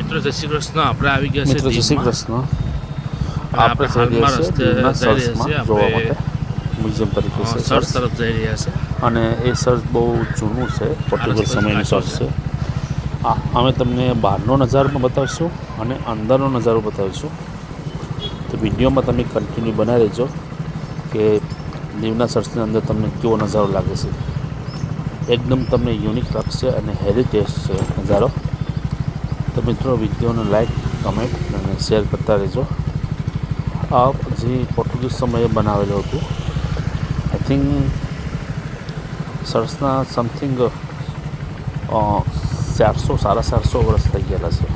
મિત્રો જય શ્રી કૃષ્ણ. આપણે આવી ગયા છે મિત્રો જય શ્રી દીવમાં. કૃષ્ણ. અને આપણે જઈ હાલમાં રહ્યા છીએ રસ્તે દીવના જઈ રહ્યા સર્ચમાં છીએ જોવા આપણે માટે. મ્યુઝિયમ તરીકે છે સર્ચ સર્ચ, તરફ જઈ રહ્યા છે. અને એ સર્ચ બહુ જૂનું છે, આ પોર્ટુગલ રસ્તો સમયનું કાચો સર્ચ છે. અમે તમને બહારનો નજારો પણ બતાવીશું અને અંદરનો નજારો બતાવીશું. તો વિડીયોમાં તમે કન્ટિન્યુ બનાવી રહેજો કે દીવના સર્ચની અંદર તમને કેવો નજારો લાગે છે. એકદમ તમને યુનિક લાગશે અને હેરિટેજ છે નજારો. તો મિત્રો વિડીયોને લાઈક, કમેન્ટ અને શેર કરતા રહેજો. આ જે પોર્ટુગીઝ સમયે બનાવેલું હતું, આઈ થિંક સર્ચના સમથિંગ 400 વર્ષ થઈ ગયેલા છે.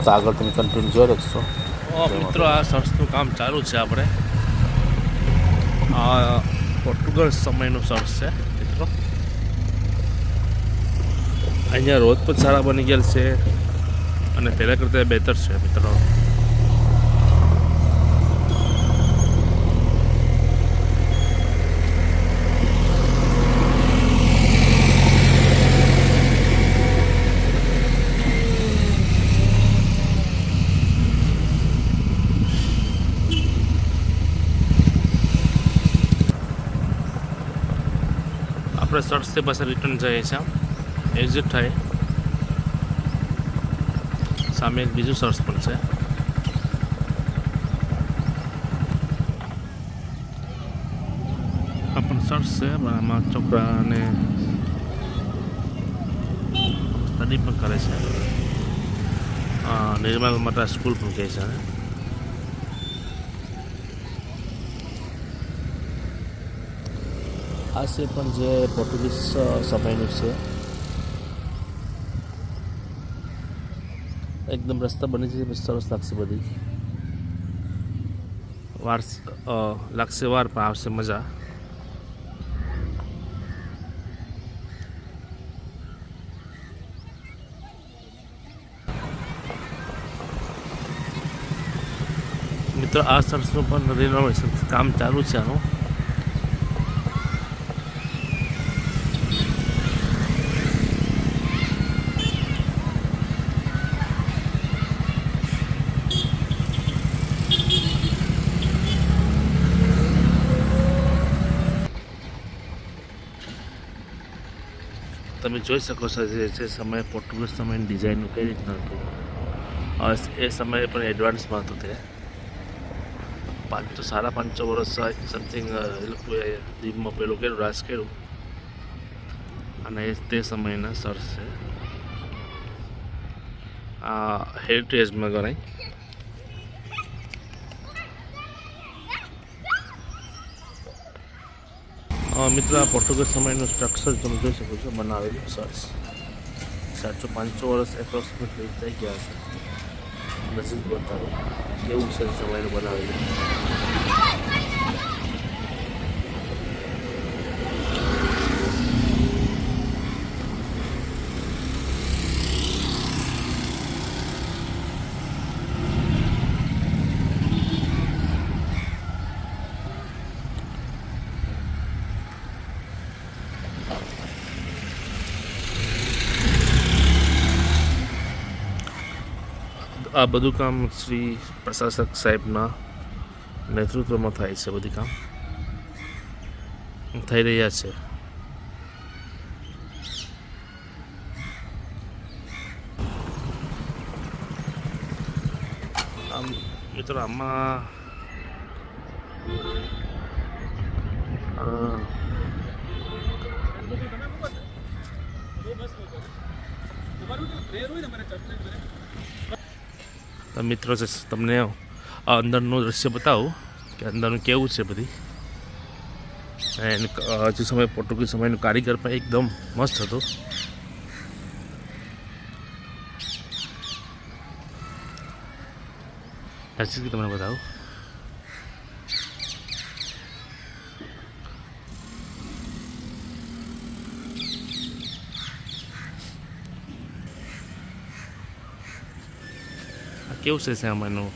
તો આગળ તમે કન્ટિન્યુ જોઈ રાખશો. મિત્રો આ સર્ચનું કામ ચાલુ છે. આપણે આ પોર્ટુગલ સમયનું સર્ચ છે મિત્રો. અહીંયા રોડ પણ સારા બની ગયેલ છે અને પહેલાં કરતાં બહેતર છે મિત્રો. આપણે સર્ચથી પાછા રિટર્ન જઈએ છીએ. એક્ઝિટ થાય સામે એક બીજું સર્ચ પણ છે. આ પણ સર્ચ છે, પણ આમાં છોકરાને સ્ટડી પણ કરે છે. નિર્મલ માતા સ્કૂલ પણ કહે છે. આ છે પણ જે પોર્ટુગીઝ સમયનું છે. એકદમ રસ્તા બની છે, સરસ લાગશે. બધી વાર લાગશે, વાર પણ આવશે મજા. મિત્રો આ સર્ચનું પણ રિનોવેશન કામ ચાલુ છે આનું. તમે જોઈ શકો છો જે સમયે પોર્ટુગીઝ સમયની ડિઝાઇનનું કઈ રીતના હતું. એ સમયે પણ એડવાન્સમાં હતું. તે 500 વર્ષ સમથિંગ એ લોકોએ દીવમાં પેલું કર્યું, રાજ કર્યું. અને તે સમયના સર્ચ છે. આ હેરિટેજમાં ગણાય. મિત્રો આ પોર્ટુગલ સમયનું સ્ટ્રક્ચર તમે જોઈ શકો છો, બનાવેલું સર્ચ. 400-500 વર્ષ એપ્રોક્સિમેટલી થઈ ગયા છે. નજીક બતાવો કેવું છે સમયનું બનાવેલું. આ બધું કામ શ્રી પ્રશાસક સાહેબના નેતૃત્વમાં થાય છે. બધું કામ થઈ રહ્યા છે. મિત્રો આમાં મિત્રો તમને અંદરનું દૃશ્ય બતાવું કે અંદરનું કેવું છે. બધી હજુ સમય પોર્ટુગીઝ સમયનું કારીગર પણ એકદમ મસ્ત હતું. નજીકથી તમને બતાવું. કેવું છે આમાંનું.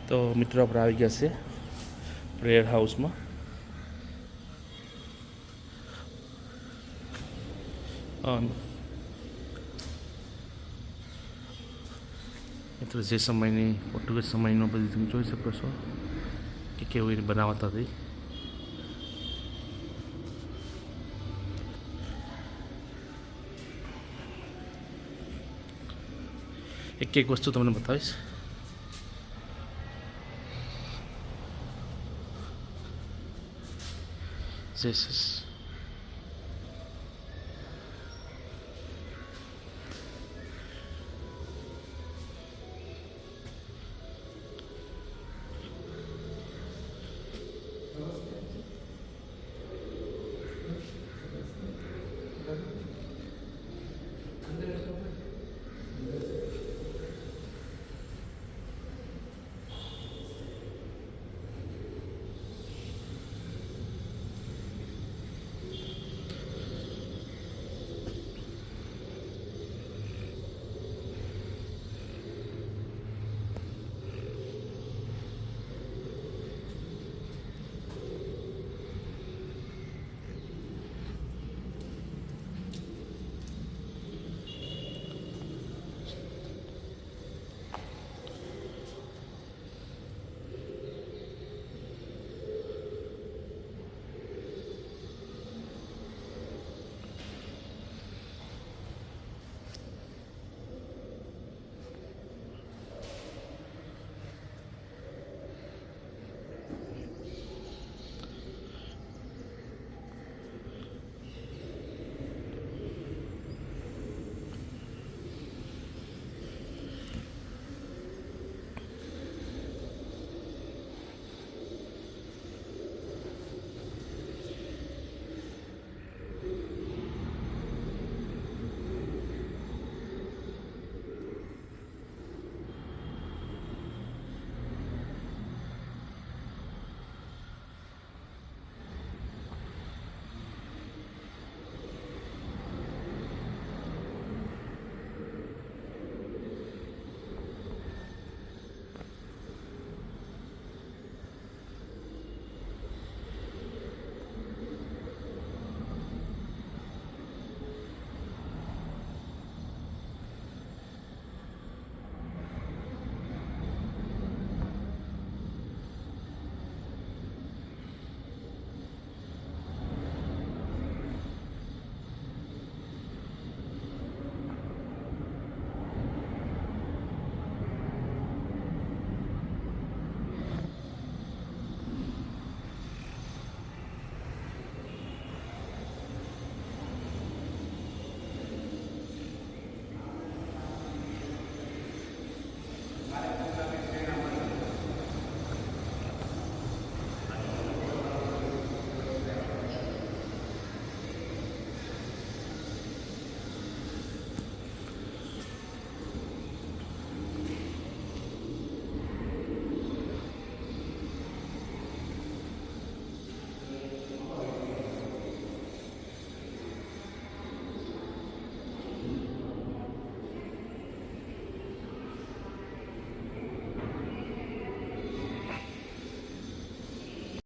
તો મિત્રો આપણે આવી ગયા છે પ્રેયર હાઉસમાં. મિત્રો જે સમયની પોર્ટુગીઝ સમયનો બધી તમે જોઈ શકો છો કે કેવી રીતે બનાવત હતી. એક એક વસ્તુ તમને બતાવીશ. જીસસ